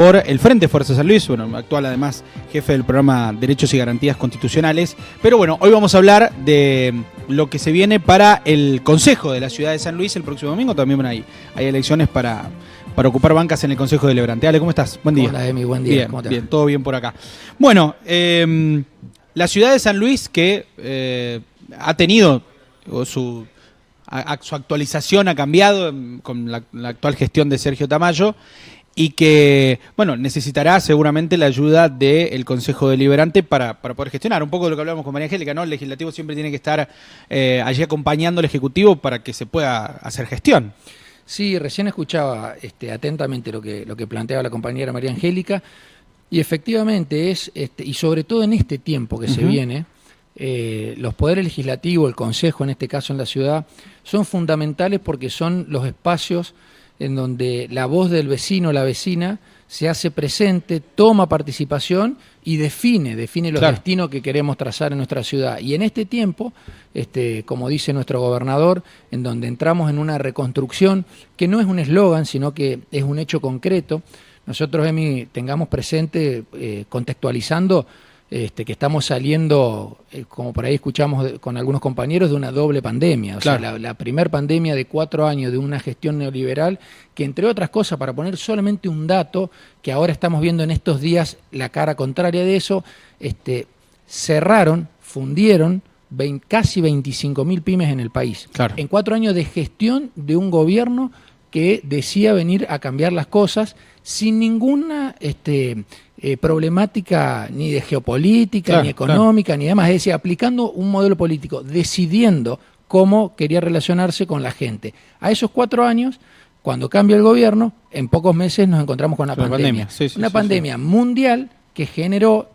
por el Frente Fuerza San Luis, bueno, actual además jefe del programa Derechos y Garantías Constitucionales. Pero bueno, hoy vamos a hablar de lo que se viene para el Consejo de la Ciudad de San Luis el próximo domingo. También hay elecciones para ocupar bancas en el Consejo Deliberante. Ale, ¿cómo estás? Buen día. Hola, Emi, buen día. Bien, bien, todo bien por acá. Bueno, la Ciudad de San Luis que ha tenido su actualización, ha cambiado con la actual gestión de Sergio Tamayo, y que, bueno, necesitará seguramente la ayuda del Consejo Deliberante para poder gestionar. Un poco de lo que hablamos con María Angélica, ¿no? El legislativo siempre tiene que estar allí acompañando al Ejecutivo para que se pueda hacer gestión. Sí, recién escuchaba atentamente lo que planteaba la compañera María Angélica, y efectivamente es, y sobre todo en este tiempo que se viene, los poderes legislativos, el Consejo en este caso en la ciudad, son fundamentales porque son los espacios en donde la voz del vecino o la vecina se hace presente, toma participación y define los destinos que queremos trazar en nuestra ciudad. Y en este tiempo, como dice nuestro gobernador, en donde entramos en una reconstrucción que no es un eslogan, sino que es un hecho concreto, nosotros, Emi, tengamos presente, contextualizando, que estamos saliendo, como por ahí escuchamos con algunos compañeros, de una doble pandemia. O sea, la primer pandemia de 4 años de una gestión neoliberal que, entre otras cosas, para poner solamente un dato, que ahora estamos viendo en estos días la cara contraria de eso, cerraron, fundieron casi 25.000 pymes en el país. En 4 años de gestión de un gobierno que decía venir a cambiar las cosas sin ninguna problemática ni de geopolítica, ni económica, ni demás. Es decir, aplicando un modelo político, decidiendo cómo quería relacionarse con la gente. A esos 4 años, cuando cambia el gobierno, en pocos meses nos encontramos con una pandemia. Una pandemia mundial que generó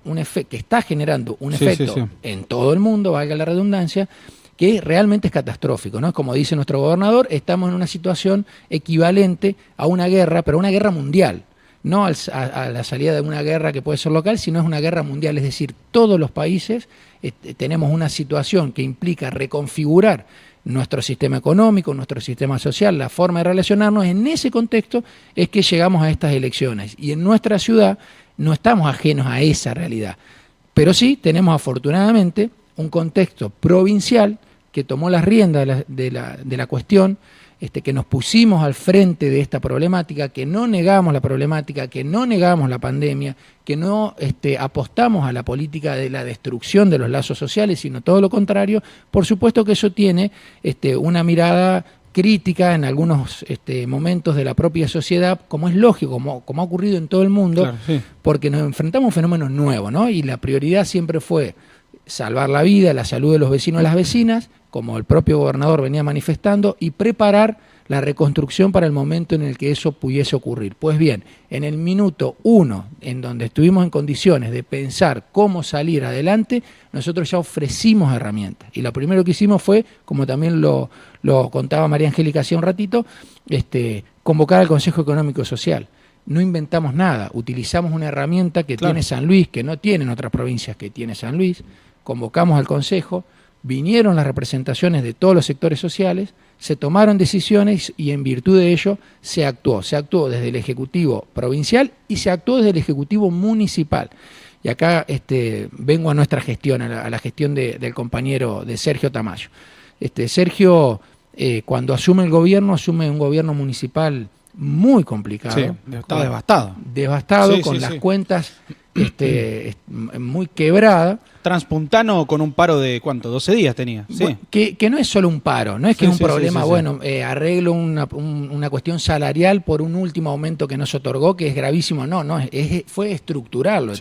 que está generando un efecto en todo el mundo, valga la redundancia, que realmente es catastrófico, ¿no? Como dice nuestro gobernador, estamos en una situación equivalente a una guerra, pero una guerra mundial. No a la salida de una guerra que puede ser local, sino es una guerra mundial. Es decir, todos los países tenemos una situación que implica reconfigurar nuestro sistema económico, nuestro sistema social, la forma de relacionarnos. En ese contexto es que llegamos a estas elecciones. Y en nuestra ciudad no estamos ajenos a esa realidad. Pero sí tenemos afortunadamente un contexto provincial que tomó las riendas de la cuestión, que nos pusimos al frente de esta problemática, que no negamos la problemática, que no negamos la pandemia, que no apostamos a la política de la destrucción de los lazos sociales, sino todo lo contrario. Por supuesto que eso tiene una mirada crítica en algunos momentos de la propia sociedad, como es lógico, como ha ocurrido en todo el mundo, porque nos enfrentamos a un fenómeno nuevo, ¿no? Y la prioridad siempre fue salvar la vida, la salud de los vecinos y las vecinas, como el propio gobernador venía manifestando, y preparar la reconstrucción para el momento en el que eso pudiese ocurrir. Pues bien, en el minuto 1, en donde estuvimos en condiciones de pensar cómo salir adelante, nosotros ya ofrecimos herramientas. Y lo primero que hicimos fue, como también lo contaba María Angélica hace un ratito, convocar al Consejo Económico y Social. No inventamos nada, utilizamos una herramienta que tiene San Luis, que no tienen otras provincias que tiene San Luis. Convocamos al Consejo, vinieron las representaciones de todos los sectores sociales, se tomaron decisiones y en virtud de ello se actuó. Se actuó desde el Ejecutivo provincial y se actuó desde el Ejecutivo municipal. Y acá vengo a nuestra gestión, a la gestión del compañero de Sergio Tamayo. Sergio, cuando asume el gobierno, asume un gobierno municipal muy complicado. Sí, está devastado. Devastado, con las cuentas muy quebradas. Transpuntano con un paro de, ¿cuánto? 12 días tenía. Sí. Bueno, que no es solo un paro, no es que es un problema, arreglo una cuestión salarial por un último aumento que no se otorgó, que es gravísimo. No, fue estructurarlo.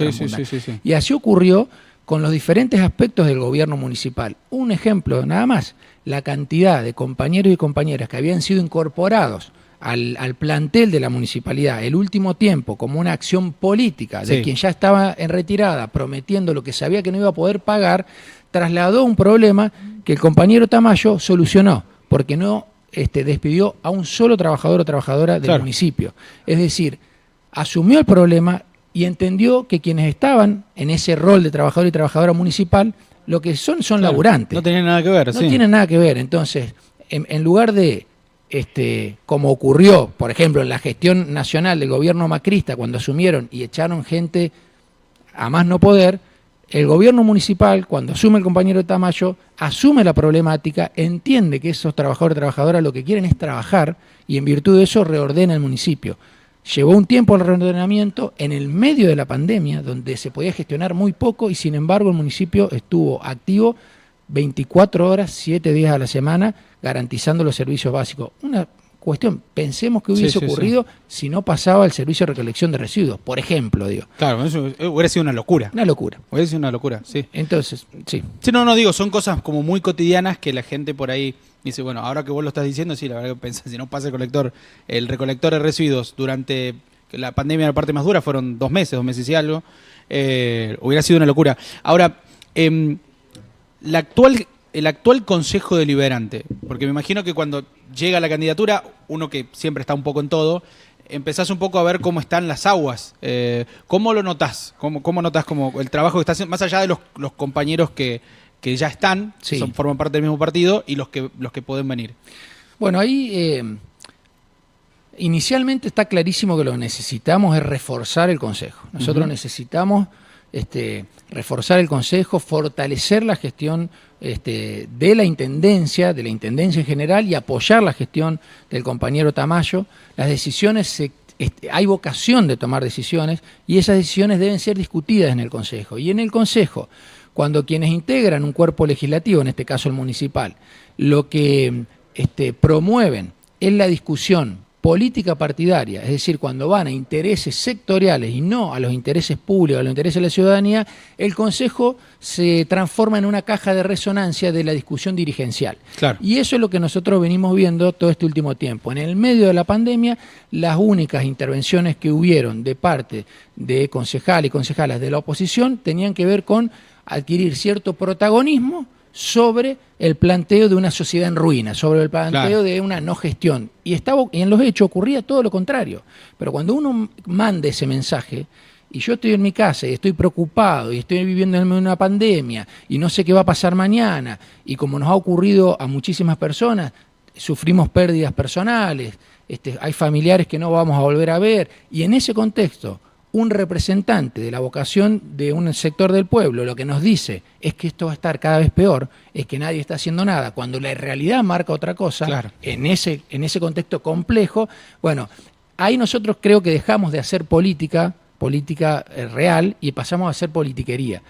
Y así ocurrió con los diferentes aspectos del gobierno municipal. Un ejemplo, nada más, la cantidad de compañeros y compañeras que habían sido incorporados al plantel de la municipalidad el último tiempo como una acción política de quien ya estaba en retirada prometiendo lo que sabía que no iba a poder pagar, trasladó un problema que el compañero Tamayo solucionó, porque no despidió a un solo trabajador o trabajadora del municipio. Es decir, asumió el problema y entendió que quienes estaban en ese rol de trabajador y trabajadora municipal, lo que son laburantes. No tenían nada que ver. No tienen nada que ver. Entonces, en lugar de como ocurrió, por ejemplo, en la gestión nacional del gobierno macrista, cuando asumieron y echaron gente a más no poder, el gobierno municipal, cuando asume el compañero Tamayo, asume la problemática, entiende que esos trabajadores y trabajadoras lo que quieren es trabajar y en virtud de eso reordena el municipio. Llevó un tiempo el reordenamiento en el medio de la pandemia, donde se podía gestionar muy poco y sin embargo el municipio estuvo activo 24 horas, 7 días a la semana, garantizando los servicios básicos. Una cuestión, pensemos que hubiese ocurrido si no pasaba el servicio de recolección de residuos, por ejemplo, digo. Claro, eso hubiera sido una locura. Una locura. Hubiera sido una locura, sí. Entonces, sí. Sí, no, digo, son cosas como muy cotidianas que la gente por ahí dice, bueno, ahora que vos lo estás diciendo, sí, la verdad que pensás, si no pasa el recolector de residuos durante la pandemia, la parte más dura, fueron 2 meses y algo, hubiera sido una locura. Ahora, el actual Consejo Deliberante, porque me imagino que cuando llega la candidatura, uno que siempre está un poco en todo, empezás un poco a ver cómo están las aguas. ¿Cómo lo notás? ¿Cómo notás como el trabajo que está haciendo, más allá de los compañeros que ya están, sí, forman parte del mismo partido, y los que pueden venir? Bueno, ahí inicialmente está clarísimo que lo que necesitamos es reforzar el Consejo. Nosotros necesitamos reforzar el Consejo, fortalecer la gestión de la Intendencia en general y apoyar la gestión del compañero Tamayo. Las decisiones, hay vocación de tomar decisiones y esas decisiones deben ser discutidas en el Consejo. Y en el Consejo, cuando quienes integran un cuerpo legislativo, en este caso el municipal, lo que promueven es la discusión política partidaria, es decir, cuando van a intereses sectoriales y no a los intereses públicos, a los intereses de la ciudadanía, el Consejo se transforma en una caja de resonancia de la discusión dirigencial. Claro. Y eso es lo que nosotros venimos viendo todo este último tiempo. En el medio de la pandemia, las únicas intervenciones que hubieron de parte de concejales y concejalas de la oposición tenían que ver con adquirir cierto protagonismo sobre el planteo de una sociedad en ruina, sobre el planteo de una no gestión. Y en los hechos ocurría todo lo contrario. Pero cuando uno manda ese mensaje, y yo estoy en mi casa y estoy preocupado y estoy viviendo en una pandemia y no sé qué va a pasar mañana, y como nos ha ocurrido a muchísimas personas, sufrimos pérdidas personales, hay familiares que no vamos a volver a ver, y en ese contexto un representante de la vocación de un sector del pueblo lo que nos dice es que esto va a estar cada vez peor, es que nadie está haciendo nada, cuando la realidad marca otra cosa, claro, en ese contexto complejo, bueno, ahí nosotros creo que dejamos de hacer política real y pasamos a hacer politiquería.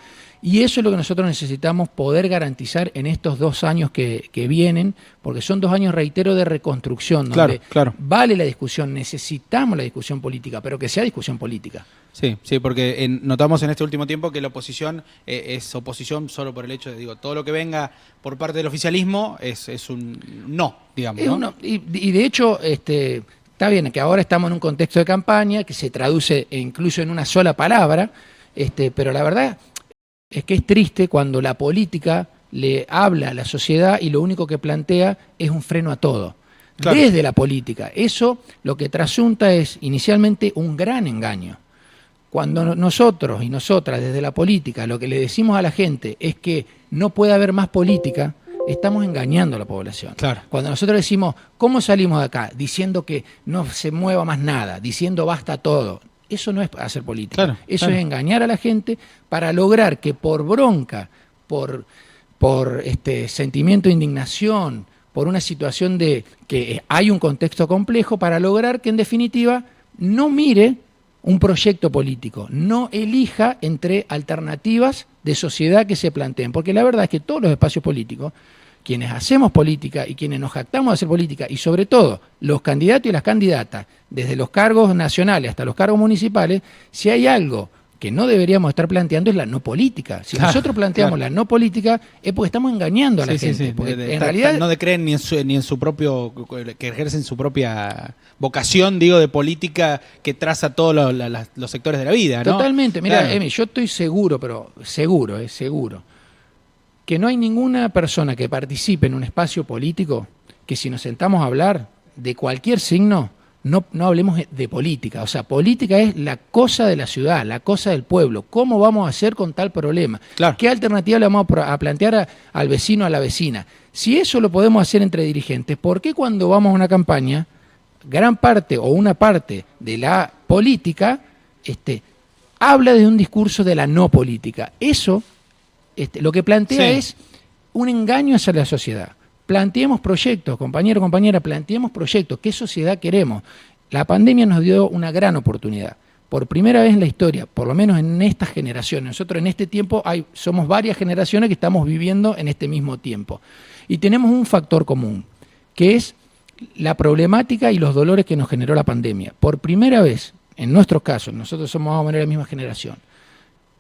Y eso es lo que nosotros necesitamos poder garantizar en estos 2 años que vienen, porque son 2 años, reitero, de reconstrucción, donde vale la discusión, necesitamos la discusión política, pero que sea discusión política. Sí, porque notamos en este último tiempo que la oposición es oposición solo por el hecho de, todo lo que venga por parte del oficialismo es un no, digamos. ¿No? Y de hecho, está bien que ahora estamos en un contexto de campaña que se traduce incluso en una sola palabra, pero la verdad es que es triste cuando la política le habla a la sociedad y lo único que plantea es un freno a todo. Claro. Desde la política. Eso lo que trasunta es inicialmente un gran engaño. Cuando nosotros y nosotras desde la política lo que le decimos a la gente es que no puede haber más política, estamos engañando a la población. Claro. Cuando nosotros decimos, ¿cómo salimos de acá? Diciendo que no se mueva más nada, diciendo basta todo. Eso no es hacer política. Claro, eso es engañar a la gente para lograr que por bronca, por sentimiento de indignación, por una situación de que hay un contexto complejo, para lograr que en definitiva no mire un proyecto político, no elija entre alternativas de sociedad que se planteen. Porque la verdad es que todos los espacios políticos, quienes hacemos política y quienes nos jactamos de hacer política, y sobre todo los candidatos y las candidatas, desde los cargos nacionales hasta los cargos municipales, si hay algo que no deberíamos estar planteando es la no política. Si nosotros planteamos la no política es porque estamos engañando a la gente. Porque en realidad no creen ni en su propio, que ejercen su propia vocación, de política que traza todos los sectores de la vida, ¿no? Totalmente. Mira, Emi, yo estoy seguro, pero seguro, que no hay ninguna persona que participe en un espacio político que si nos sentamos a hablar de cualquier signo no hablemos de política. O sea, política es la cosa de la ciudad, la cosa del pueblo. ¿Cómo vamos a hacer con tal problema? Claro. ¿Qué alternativa le vamos a plantear al vecino, a la vecina? Si eso lo podemos hacer entre dirigentes, ¿por qué cuando vamos a una campaña, gran parte o una parte de la política habla de un discurso de la no política? Eso lo que plantea es un engaño hacia la sociedad. Planteemos proyectos, compañero, compañera, planteemos proyectos. ¿Qué sociedad queremos? La pandemia nos dio una gran oportunidad. Por primera vez en la historia, por lo menos en esta generación, nosotros en este tiempo somos varias generaciones que estamos viviendo en este mismo tiempo. Y tenemos un factor común, que es la problemática y los dolores que nos generó la pandemia. Por primera vez, en nuestros casos, nosotros somos más o menos la misma generación,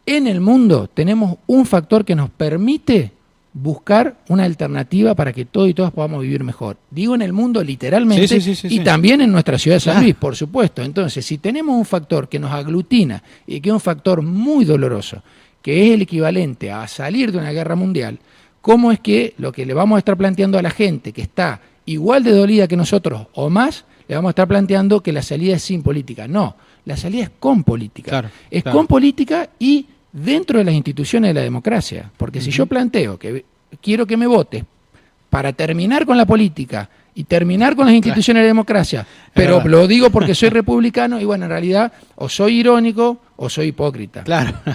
en el mundo tenemos un factor que nos permite buscar una alternativa para que todos y todas podamos vivir mejor. Digo en el mundo literalmente y también en nuestra ciudad de San Luis, por supuesto. Entonces, si tenemos un factor que nos aglutina y que es un factor muy doloroso, que es el equivalente a salir de una guerra mundial, ¿cómo es que lo que le vamos a estar planteando a la gente que está igual de dolida que nosotros o más, le vamos a estar planteando que la salida es sin política? No, la salida es con política. Con política y dentro de las instituciones de la democracia, porque si yo planteo que quiero que me votes para terminar con la política y terminar con las instituciones de la democracia, pero lo digo porque soy republicano y bueno, en realidad o soy irónico o soy hipócrita.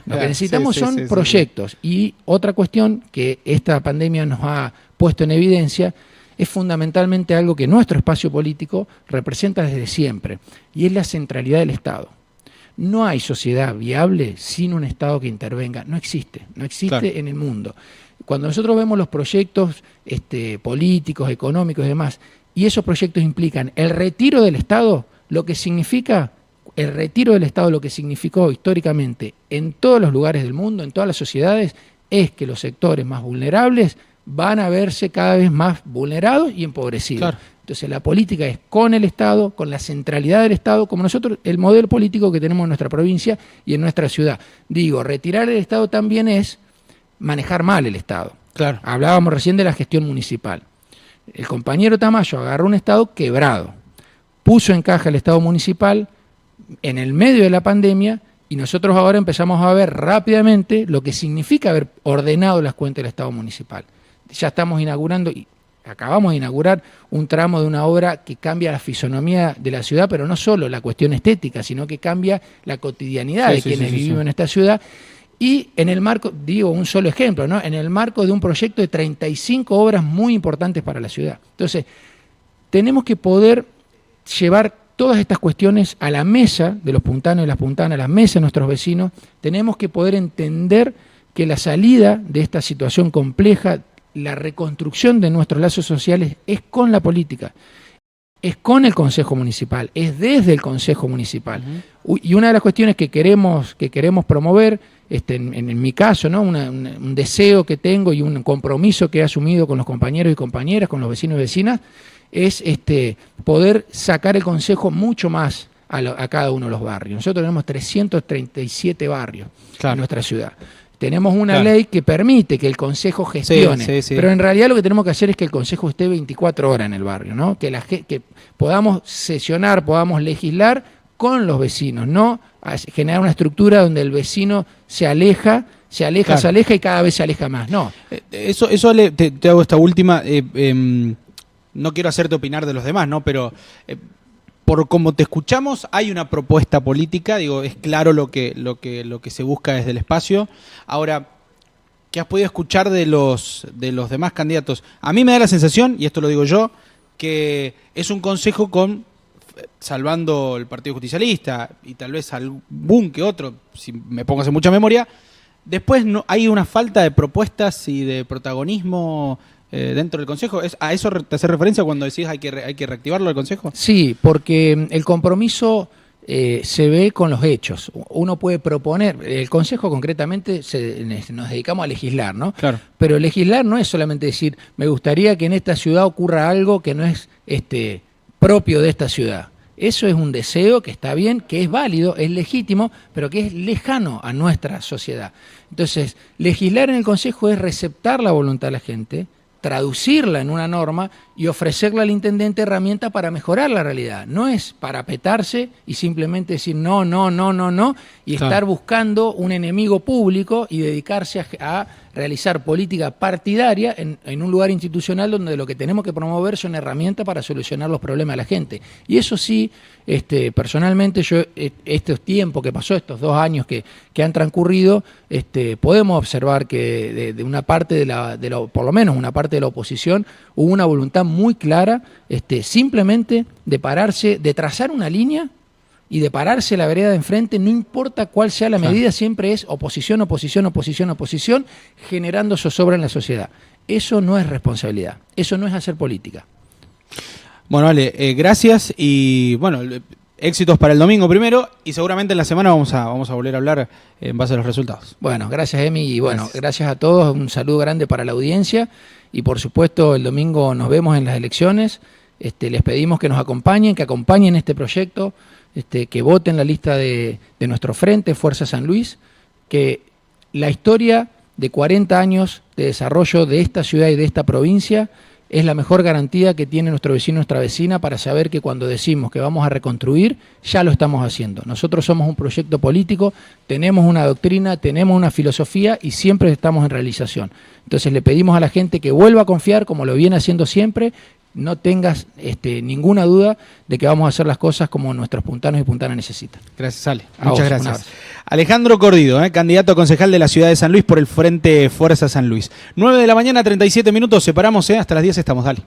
Lo que necesitamos son proyectos. Y otra cuestión que esta pandemia nos ha puesto en evidencia es fundamentalmente algo que nuestro espacio político representa desde siempre, y es la centralidad del Estado. No hay sociedad viable sin un Estado que intervenga. No existe en el mundo. Cuando nosotros vemos los proyectos políticos, económicos y demás, y esos proyectos implican el retiro del Estado, lo que significó históricamente en todos los lugares del mundo, en todas las sociedades, es que los sectores más vulnerables van a verse cada vez más vulnerados y empobrecidos. Entonces la política es con el Estado, con la centralidad del Estado, como nosotros, el modelo político que tenemos en nuestra provincia y en nuestra ciudad. Digo, retirar el Estado también es manejar mal el Estado. Hablábamos recién de la gestión municipal. El compañero Tamayo agarró un Estado quebrado, puso en caja el Estado municipal en el medio de la pandemia y nosotros ahora empezamos a ver rápidamente lo que significa haber ordenado las cuentas del Estado municipal. Ya estamos inaugurando acabamos de inaugurar un tramo de una obra que cambia la fisonomía de la ciudad, pero no solo la cuestión estética, sino que cambia la cotidianidad de quienes vivimos en esta ciudad. Y en el marco, digo un solo ejemplo, ¿no? En el marco de un proyecto de 35 obras muy importantes para la ciudad. Entonces, tenemos que poder llevar todas estas cuestiones a la mesa de los puntanos y las puntanas, a la mesa de nuestros vecinos. Tenemos que poder entender que la salida de esta situación compleja, la reconstrucción de nuestros lazos sociales es con la política, es con el Consejo Municipal, es desde el Consejo Municipal. Y una de las cuestiones que queremos promover, en mi caso, ¿no? un deseo que tengo y un compromiso que he asumido con los compañeros y compañeras, con los vecinos y vecinas, es poder sacar el Consejo mucho más a cada uno de los barrios. Nosotros tenemos 337 barrios en nuestra ciudad. Tenemos una ley que permite que el Consejo gestione, pero en realidad lo que tenemos que hacer es que el Consejo esté 24 horas en el barrio, ¿no? Que podamos sesionar, podamos legislar con los vecinos, no generar una estructura donde el vecino se aleja y cada vez se aleja más. No. Eso te hago esta última. No quiero hacerte opinar de los demás, ¿no? Pero por como te escuchamos, hay una propuesta política, digo, es claro lo que se busca desde el espacio. Ahora, ¿qué has podido escuchar de los demás candidatos? A mí me da la sensación, y esto lo digo yo, que es un consejo salvando el Partido Justicialista y tal vez algún que otro, si me pongo a hacer mucha memoria, después no hay una falta de propuestas y de protagonismo dentro del Consejo. ¿A eso te hace referencia cuando decís hay que reactivarlo el Consejo? Sí, porque el compromiso se ve con los hechos. Uno puede proponer, el Consejo concretamente nos dedicamos a legislar, ¿no? Claro. Pero legislar no es solamente decir, me gustaría que en esta ciudad ocurra algo que no es propio de esta ciudad. Eso es un deseo que está bien, que es válido, es legítimo, pero que es lejano a nuestra sociedad. Entonces, legislar en el Consejo es receptar la voluntad de la gente, traducirla en una norma y ofrecerle al intendente herramientas para mejorar la realidad. No es para petarse y simplemente decir no, no, no, no, no, y estar buscando un enemigo público y dedicarse a realizar política partidaria en un lugar institucional donde lo que tenemos que promover son herramientas para solucionar los problemas de la gente. Y eso sí, personalmente, yo estos tiempos que pasó, estos 2 años que han transcurrido, podemos observar que de una parte por lo menos una parte de la oposición, hubo una voluntad muy clara, simplemente de pararse, de trazar una línea y de pararse la vereda de enfrente, no importa cuál sea la medida, siempre es oposición, oposición, oposición, oposición, generando zozobra en la sociedad. Eso no es responsabilidad, eso no es hacer política. Bueno, Ale, gracias y bueno, éxitos para el domingo primero y seguramente en la semana vamos a volver a hablar en base a los resultados. Bueno, gracias Emi y bueno, gracias a todos, un saludo grande para la audiencia y por supuesto el domingo nos vemos en las elecciones, les pedimos que nos acompañen, que acompañen este proyecto, que voten la lista de nuestro frente, Fuerza San Luis, que la historia de 40 años de desarrollo de esta ciudad y de esta provincia es la mejor garantía que tiene nuestro vecino, nuestra vecina, para saber que cuando decimos que vamos a reconstruir, ya lo estamos haciendo. Nosotros somos un proyecto político, tenemos una doctrina, tenemos una filosofía y siempre estamos en realización. Entonces le pedimos a la gente que vuelva a confiar, como lo viene haciendo siempre, no tengas ninguna duda de que vamos a hacer las cosas como nuestros puntanos y puntanas necesitan. Gracias, Ale. Muchas gracias. Alejandro Cordido, candidato a concejal de la ciudad de San Luis por el Frente Fuerza San Luis. 9 de la mañana, 37 minutos, separamos, hasta las 10 estamos, dale.